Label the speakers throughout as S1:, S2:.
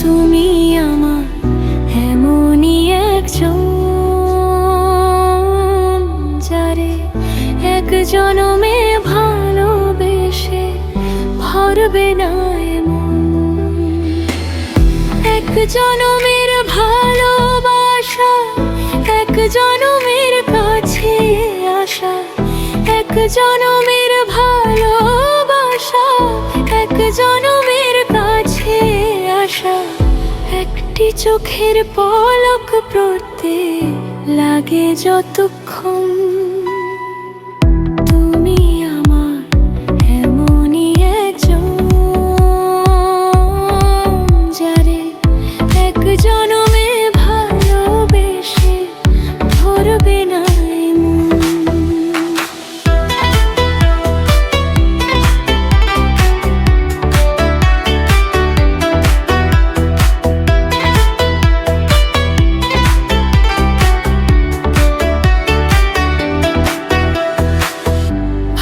S1: তুমি আমার এমনই একজন, যারে এক জনমে ভালোবেসে ভরবে না এমন। এক জনমের ভালোবাসা, এক জনমের কাছে আসা, এক জনমের ভালোবাসা, এক জনমের কাছে আসা। একটি চোখের পলক পড়তে লাগে যতক্ষণ, তুমি আমার এমনই একজন, যারে এক জনমে ভালোবেসে ভরবে না এমন।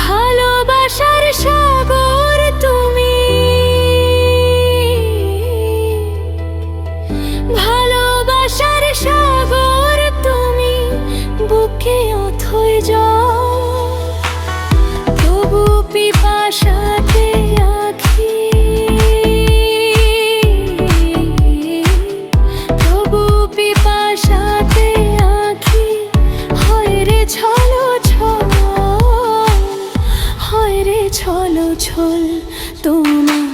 S1: ভালোবাসার সাগর তুমি, ভালোবাসার সাগর তুমি, বুকে অথই জল, তবু পিপাসাতে আঁখি, তবু পিপাসাতে আঁখি, হয় রে ছলো ছল, হয় রে ছলো ছল। তোমার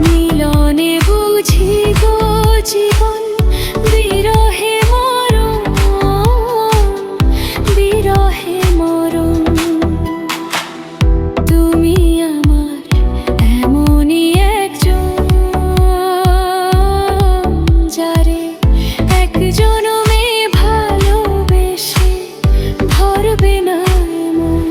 S1: মিলনে বুঝি গো জীবন, বিরহে মরণ, বিরহে মরণ। তুমি আমার এমনই একজন, যারে এক জনমে ভালোবেসে ভরবে না এমন।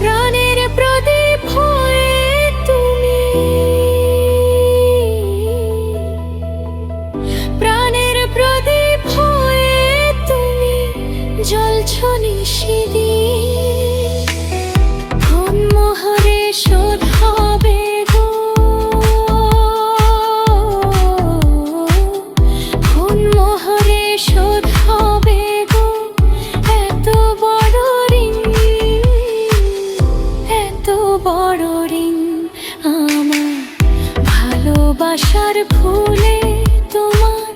S1: প্রাণের প্রদীপ হয়ে তুমি, প্রাণের প্রদীপ হয়ে তুমি জ্বলছ নিশিদিন। কোন মোহরে শোধ হবে গো, কোন মোহরে শোধ হবে গো, এত বড় ঋণ, এত বড় ঋণ। আমার ভালোবাসার ফুলে তোমার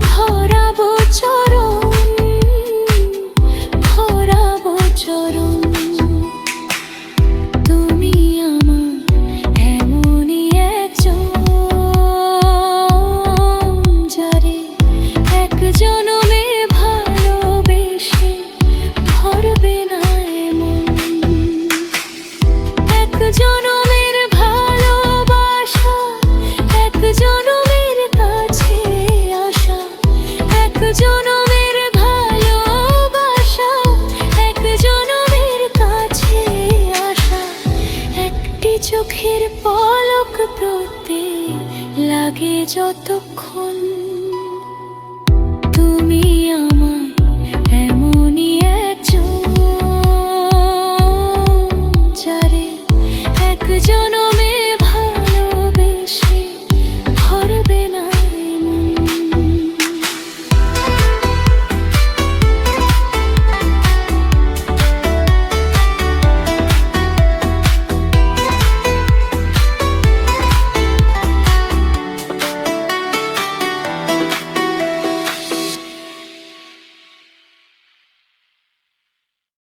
S1: ভরাবো চরণ, ভরাবো চরণ। তুমি আমার এমনই একজন, যারে এক জনমে ভালোবেসে ভরবে না এমন। এক জনমের ভালোবাসা, এক জনমের কাছে আসা, এক জনমের ভালোবাসা, এক জনমের কাছে আসা। একটি চোখের পলক পড়তে লাগে যতক্ষণ,